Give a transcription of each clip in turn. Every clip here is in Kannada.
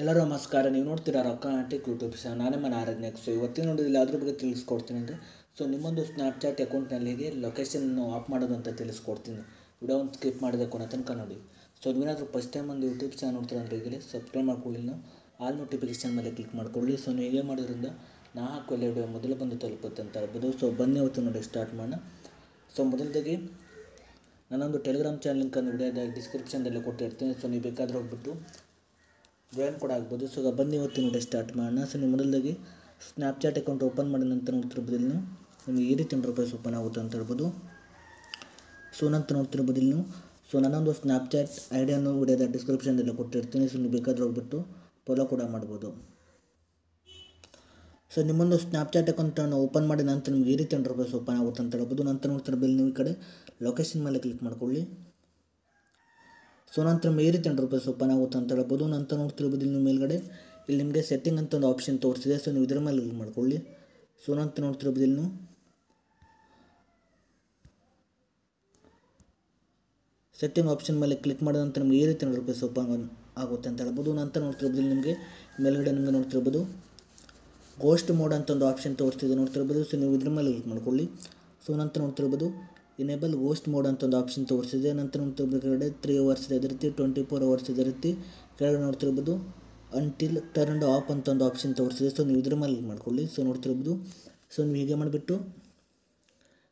ಎಲ್ಲರೂ ನಮಸ್ಕಾರ. ನೀವು ನೋಡ್ತೀರಾ ರೊಕ್ಕ ಯೂಟ್ಯೂಬ್ ಚಾನಲ್. ನಾನೇ ಮನೆ ಆರಾಧನೆಗೆ. ಸೊ ಇವತ್ತಿನ ನೋಡಿದಲ್ಲಿ ಅದ್ರ ಬಗ್ಗೆ ತಿಳಿಸ್ಕೊಡ್ತೀನಿ ಅಂದರೆ ನಿಮ್ಮೊಂದು ಸ್ನ್ಯಾಪ್ಚಾಟ್ ಅಕೌಂಟ್ನಲ್ಲಿ ಹೇಗೆ ಲೊಕೇಶನ್ನು ಆಫ್ ಮಾಡೋದು ಅಂತ ತಿಳಿಸ್ಕೊಡ್ತೀನಿ. ವಿಡಿಯೋ ಒಂದು ಸ್ಕಿಪ್ ಮಾಡಿದೆ ಕೊನೆ ತನಕ ನೋಡಿ. ನೀವೇನಾದರೂ ಫಸ್ಟ್ ಟೈಮ್ ಒಂದು ಯೂಟ್ಯೂಬ್ ಚಾನಲ್ ನೋಡ್ತೀರ ಅಂದರೆ ಈಗಲೇ ಸಬ್ಸ್ಕ್ರೈಬ್ ಮಾಡ್ಕೊಳ್ಳಿ. ಆಲ್ ನೋಟಿಫಿಕೇಷನ್ ಮೇಲೆ ಕ್ಲಿಕ್ ಮಾಡ್ಕೊಳ್ಳಿ. ನೀವು ಹೇಗೆ ಮಾಡೋದ್ರಿಂದ ನಾ ಹಾಕೋ ವಿಡಿಯೋ ಮೊದಲು ಬಂದು ತಲುಪುತ್ತೆ ಅಂತ ಹೇಳ್ಬೋದು. ಬನ್ನಿ ಅವತ್ತು ನೋಡಿ ಸ್ಟಾರ್ಟ್ ಮಾಡೋಣ. ಮೊದಲದಾಗಿ ನಾನೊಂದು ಟೆಲಿಗ್ರಾಮ್ ಚಾನಲ್ ಲಿಂಕನ್ನು ವಿಡಿಯೋದ ಡಿಸ್ಕ್ರಿಪ್ಷನ್ದಲ್ಲಿ ಕೊಟ್ಟಿರ್ತೀನಿ. ನೀವು ಬೇಕಾದರೆ ಹೋಗ್ಬಿಟ್ಟು ಜಾಯಿನ್ ಕೂಡ ಆಗ್ಬೋದು. ಬನ್ನಿ ಇವತ್ತು ನೋಡಿ ಸ್ಟಾರ್ಟ್ ಮಾಡೋಣ. ನೀವು ಮೊದಲದಾಗಿ ಸ್ನ್ಯಾಪ್ಚಾಟ್ ಅಕೌಂಟ್ ಓಪನ್ ಮಾಡಿದ ನಂತರ ನೋಡ್ತಿರ್ಬೋದು ಇಲ್ಲಿ ನಿಮಗೆ ಈ ರೀತಿ ಇಂಟರ್ಫೇಸ್ ಓಪನ್ ಆಗುತ್ತೆ ಅಂತ ಹೇಳ್ಬೋದು. ನಂತರ ನೋಡ್ತಿರ್ಬೋದು ಇಲ್ಲಿ ನಾನೊಂದು ಸ್ನ್ಯಾಪ್ಚಾಟ್ ಐಡಿಯನ್ನು ವಿಡಿಯೋದ ಡಿಸ್ಕ್ರಿಪ್ಷನ್ದಲ್ಲಿ ಕೊಟ್ಟಿರ್ತೀನಿ. ನೀವು ಬೇಕಾದರೆ ಹೋಗ್ಬಿಟ್ಟು ಫಾಲೋ ಕೂಡ ಮಾಡ್ಬೋದು. ನಿಮ್ಮೊಂದು ಸ್ನ್ಯಾಪ್ಚಾಟ್ ಅಕೌಂಟನ್ನು ಓಪನ್ ಮಾಡಿದ ನಂತರ ನಿಮಗೆ ಈ ರೀತಿ ಇಂಟರ್ಫೇಸ್ ಓಪನ್ ಆಗುತ್ತೆ ಅಂತ ಹೇಳ್ಬೋದು. ನಂತರ ನೋಡ್ತಿರ್ಬೋದು ನೀವು ಈ ಕಡೆ ಲೊಕೇಶನ್ ಮೇಲೆ ಕ್ಲಿಕ್ ಮಾಡ್ಕೊಳ್ಳಿ. ನಂತರ ಈ ರೀತಿ ಇಂಟರ್ಫೇಸ್ ಓಪನ್ ಆಗುತ್ತೆ ಅಂತ ಹೇಳ್ಬೋದು. ನಂತರ ನೋಡ್ತಿರ್ಬೋದು ಇಲ್ಲಿ ಮೇಲ್ಗಡೆ ಇಲ್ಲಿ ನಿಮಗೆ ಸೆಟ್ಟಿಂಗ್ ಅಂತ ಒಂದು ಆಪ್ಷನ್ ತೋರಿಸಿದೆ. ನೀವು ಇದರ ಮೇಲೆ ಕ್ಲಿಕ್ ಮಾಡ್ಕೊಳ್ಳಿ. ನಂತರ ನೋಡ್ತಿರ್ಬೋದು ಇಲ್ಲಿ ಸೆಟ್ಟಿಂಗ್ ಆಪ್ಷನ್ ಮೇಲೆ ಕ್ಲಿಕ್ ಮಾಡಿದ ನಂತರ ನಿಮಗೆ ಈ ರೀತಿ ಇಂಟರ್ಫೇಸ್ ಓಪನ್ ಆಗುತ್ತೆ ಅಂತ ಹೇಳ್ಬೋದು. ನಂತರ ನೋಡ್ತಿರ್ಬೋದು ಇಲ್ಲಿ ನಿಮಗೆ ಮೇಲ್ಗಡೆ ನಿಮಗೆ ನೋಡ್ತಿರ್ಬೋದು ಗೋಸ್ಟ್ ಮೋಡ್ ಅಂತ ಒಂದು ಆಪ್ಷನ್ ತೋರಿಸ್ತಿದೆ ನೋಡ್ತಿರ್ಬೋದು. ನೀವು ಇದ್ರ ಮೇಲೆ ಕ್ಲಿಕ್ ಮಾಡ್ಕೊಳ್ಳಿ. ನಂತರ ನೋಡ್ತಿರ್ಬೋದು ಇನೇಬಲ್ ಗೋಸ್ಟ್ ಮೋಡ್ ಅಂತ ಒಂದು ಆಪ್ಷನ್ ತೋರಿಸಿದೆ. ನಂತರ ನೋಡ್ತಿರ್ಬೇಕಾದ್ರೆ 3 hours ಇದೆ ರೀತಿ, 24 hours ಇದೆ ರೀತಿ, ಕೆಳಗಡೆ ನೋಡ್ತಿರ್ಬೋದು ಅಂಟಿಲ್ ಟರ್ನ್ಡ್ ಆಫ್ ಅಂತ ಒಂದು ಆಪ್ಷನ್ ತೋರಿಸಿದೆ. ನೀವು ಇದ್ರ ಮೇಲೆ ಕ್ಲಿಕ್ ಮಾಡ್ಕೊಳ್ಳಿ. ನೋಡ್ತಿರ್ಬೋದು ನೀವು ಹೀಗೆ ಮಾಡಿಬಿಟ್ಟು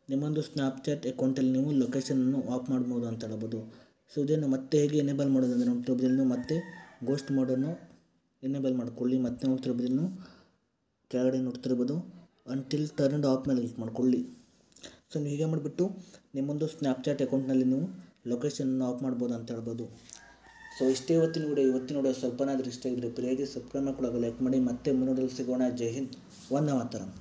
ನಿಮ್ಮೊಂದು ಸ್ನ್ಯಾಪ್ಚಾಟ್ ಅಕೌಂಟಲ್ಲಿ ನೀವು ಲೊಕೇಶನನ್ನು ಆಫ್ ಮಾಡ್ಬೋದು ಅಂತ ಹೇಳ್ಬೋದು. ಇದನ್ನು ಮತ್ತೆ ಹೇಗೆ ಎನೇಬಲ್ ಮಾಡೋದು ಅಂದರೆ ನೋಡ್ತಿರ್ಬೋದು ಇಲ್ಲಿ ಮತ್ತೆ ಗೋಸ್ಟ್ ಮೋಡನ್ನು ಎನೇಬಲ್ ಮಾಡ್ಕೊಳ್ಳಿ. ಮತ್ತೆ ನೋಡ್ತಿರ್ಬೋದು ಇನ್ನು ಕೆಳಗಡೆ ನೋಡ್ತಿರ್ಬೋದು ಅಂಟಿಲ್ ಟರ್ನ್ಡ್ ಆಫ್ ಮೇಲೆ ಕ್ಲಿಕ್ ಮಾಡ್ಕೊಳ್ಳಿ. ನೀವು ಹೀಗೆ ಮಾಡಿಬಿಟ್ಟು ನಿಮ್ಮೊಂದು ಸ್ನ್ಯಾಪ್ಚಾಟ್ ಅಕೌಂಟ್ನಲ್ಲಿ ನೀವು ಲೊಕೇಶನನ್ನು ಆಫ್ ಮಾಡ್ಬೋದು ಅಂತ ಹೇಳ್ಬೋದು. ಇಷ್ಟೇ ಇವತ್ತಿನ ವಿಡಿಯೋ ಸ್ವಲ್ಪನಾದರೂ ಇಷ್ಟ ಆಗಿದ್ರೆ ಪ್ರಿಯಾಗಿ ಸಬ್ಸ್ಕ್ರೈಬ್ ಕೂಡ ಲೈಕ್ ಮಾಡಿ. ಮತ್ತೆ ಮುಂದಿನ ಸಿಗೋಣ. ಜೈ ಹಿಂದ್, ವಂದೇ ಮಾತರಂ.